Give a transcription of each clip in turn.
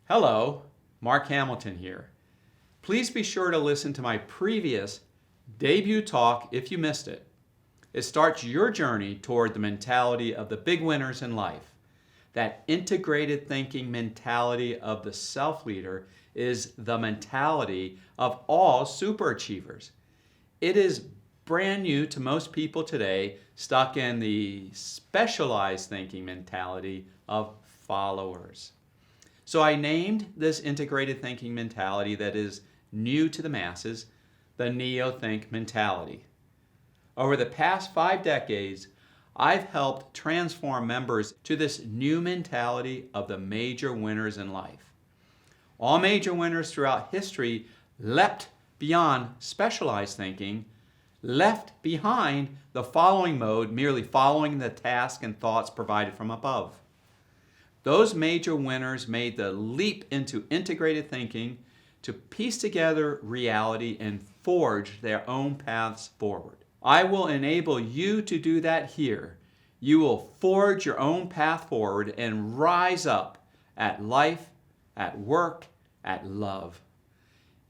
Hello, Mark Hamilton here. Please be sure to listen to my previous debut talk if you missed it. It starts your journey toward the mentality of the big winners in life. That integrated thinking mentality of the self-leader is the mentality of all superachievers. It is brand new to most people today, stuck in the specialized thinking mentality of followers. So I named this integrated thinking mentality that is new to the masses the Neo-Think mentality. Over the past 5 decades, I've helped transform members to this new mentality of the major winners in life. All major winners throughout history leapt beyond specialized thinking, left behind the following mode, merely following the tasks and thoughts provided from above. Those major winners made the leap into integrated thinking to piece together reality and forge their own paths forward. I will enable you to do that here. You will forge your own path forward and rise up at life, at work, at love.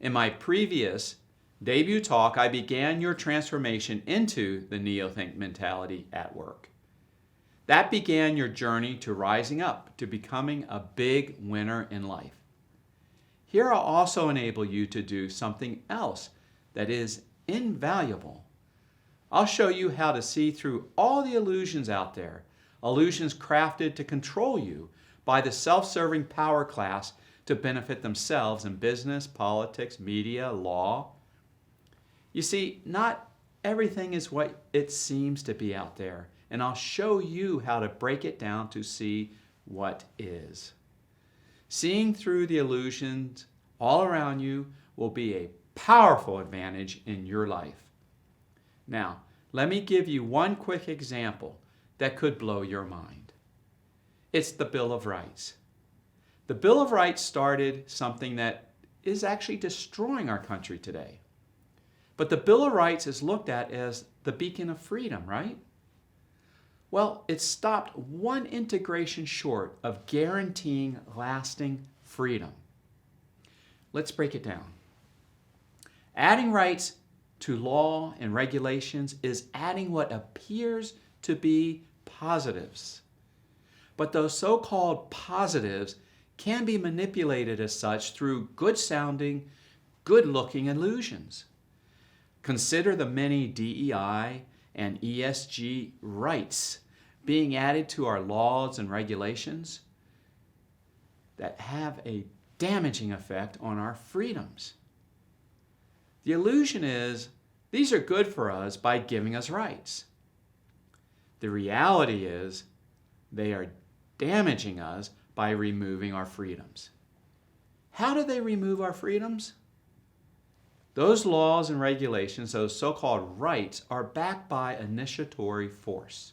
In my previous debut talk, I began your transformation into the Neo-Think mentality at work. That began your journey to rising up, to becoming a big winner in life. Here I'll also enable you to do something else that is invaluable. I'll show you how to see through all the illusions out there, illusions crafted to control you by the self-serving power class to benefit themselves in business, politics, media, law. You see, not everything is what it seems to be out there, and I'll show you how to break it down to see what is. Seeing through the illusions all around you will be a powerful advantage in your life. Now, let me give you one quick example that could blow your mind. It's the Bill of Rights. The Bill of Rights started something that is actually destroying our country today. But the Bill of Rights is looked at as the beacon of freedom, right? Well, it stopped one integration short of guaranteeing lasting freedom. Let's break it down. Adding rights to law and regulations is adding what appears to be positives. But those so-called positives can be manipulated as such through good-sounding, good-looking illusions. Consider the many DEI and ESG rights being added to our laws and regulations that have a damaging effect on our freedoms. The illusion is these are good for us by giving us rights. The reality is they are damaging us by removing our freedoms. How do they remove our freedoms? Those laws and regulations, those so-called rights, are backed by initiatory force.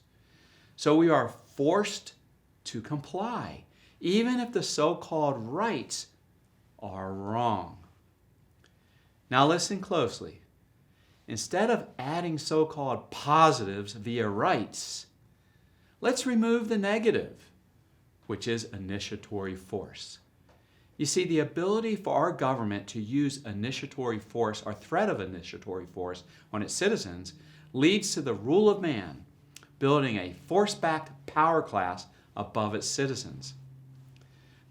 So we are forced to comply, even if the so-called rights are wrong. Now listen closely. Instead of adding so-called positives via rights, let's remove the negative, which is initiatory force. You see, the ability for our government to use initiatory force or threat of initiatory force on its citizens leads to the rule of man, building a force-backed power class above its citizens.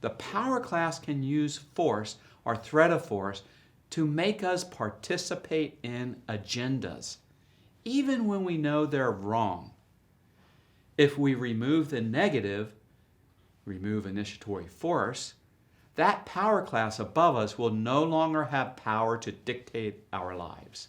The power class can use force or threat of force to make us participate in agendas, even when we know they're wrong. If we remove the negative, remove initiatory force, that power class above us will no longer have power to dictate our lives.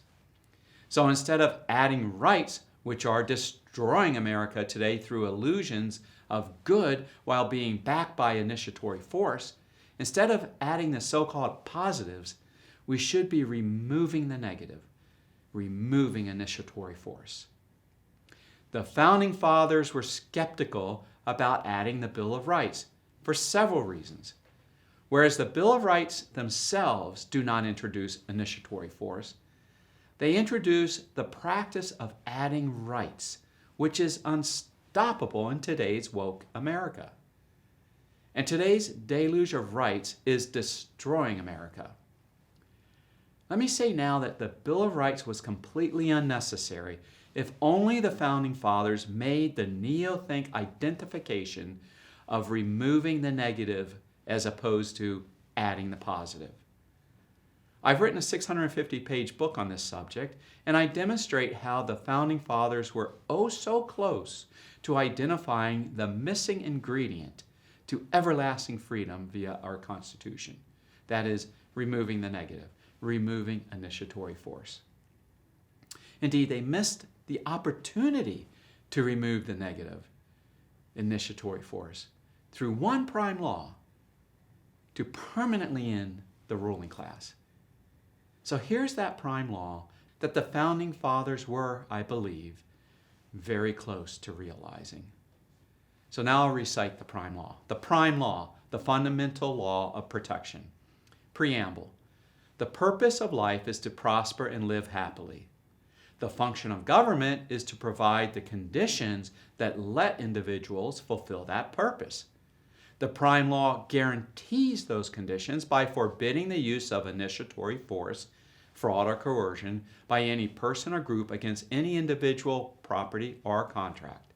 So instead of adding rights, which are destroying America today through illusions of good while being backed by initiatory force, instead of adding the so-called positives, we should be removing the negative, removing initiatory force. The Founding Fathers were skeptical about adding the Bill of Rights for several reasons. Whereas the Bill of Rights themselves do not introduce initiatory force, they introduce the practice of adding rights, which is unstoppable in today's woke America. And today's deluge of rights is destroying America. Let me say now that the Bill of Rights was completely unnecessary if only the Founding Fathers made the neo-think identification of removing the negative as opposed to adding the positive. I've written a 650-page book on this subject, and I demonstrate how the Founding Fathers were oh so close to identifying the missing ingredient to everlasting freedom via our Constitution. That is, removing the negative, removing initiatory force. Indeed, they missed the opportunity to remove the negative initiatory force through one prime law to permanently end the ruling class. So here's that prime law that the Founding Fathers were, I believe, very close to realizing. So now I'll recite the prime law. The prime law, the fundamental law of protection. Preamble. The purpose of life is to prosper and live happily. The function of government is to provide the conditions that let individuals fulfill that purpose. The prime law guarantees those conditions by forbidding the use of initiatory force, fraud, or coercion by any person or group against any individual, property, or contract.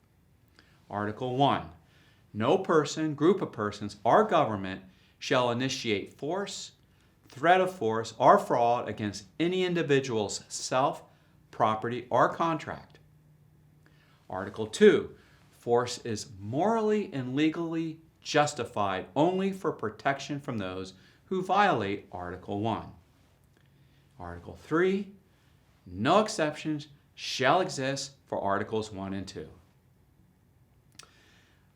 Article 1. No person, group of persons, or government shall initiate force, threat of force, or fraud against any individual's self, property, or contract. Article 2. Force is morally and legally justified only for protection from those who violate Article 1. Article 3. No exceptions shall exist for Articles 1 and 2.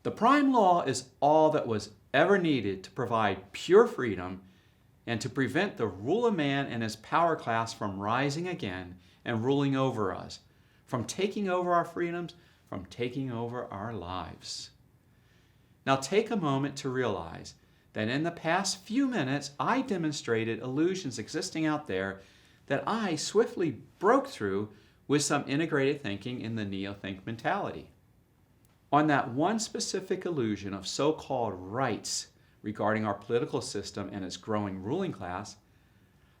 The prime law is all that was ever needed to provide pure freedom and to prevent the rule of man and his power class from rising again and ruling over us, from taking over our freedoms, from taking over our lives. Now take a moment to realize that in the past few minutes I demonstrated illusions existing out there that I swiftly broke through with some integrated thinking in the neo-think mentality. On that one specific illusion of so-called rights regarding our political system and its growing ruling class,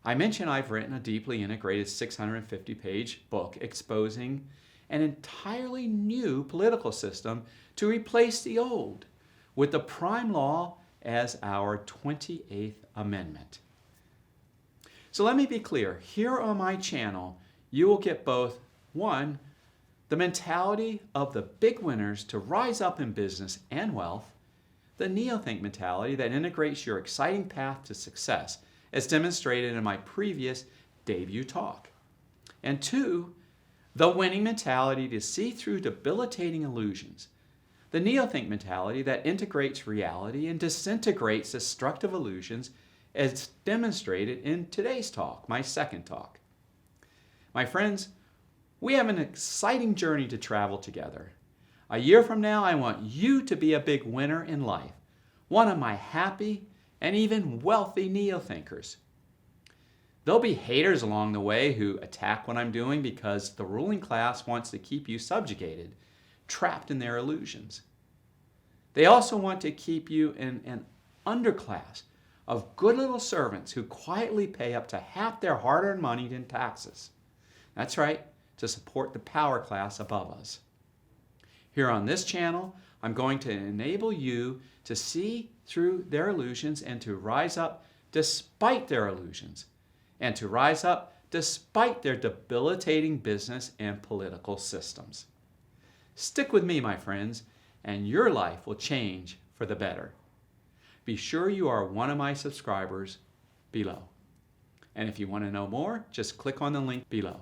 I mentioned I've written a deeply integrated 650-page book exposing an entirely new political system to replace the old, with the prime law as our 28th Amendment. So let me be clear. Here on my channel, you will get both, one, the mentality of the big winners to rise up in business and wealth, the neo-think mentality that integrates your exciting path to success, as demonstrated in my previous debut talk. And two, the winning mentality to see through debilitating illusions, the neo-think mentality that integrates reality and disintegrates destructive illusions, as demonstrated in today's talk, my second talk. My friends, we have an exciting journey to travel together. A year from now, I want you to be a big winner in life, one of my happy and even wealthy neo-thinkers. There'll be haters along the way who attack what I'm doing because the ruling class wants to keep you subjugated, trapped in their illusions. They also want to keep you in an underclass of good little servants who quietly pay up to half their hard-earned money in taxes. That's right, to support the power class above us. Here on this channel, I'm going to enable you to see through their illusions and to rise up despite their illusions, and to rise up despite their debilitating business and political systems. Stick with me, my friends, and your life will change for the better. Be sure you are one of my subscribers below. And if you want to know more, just click on the link below.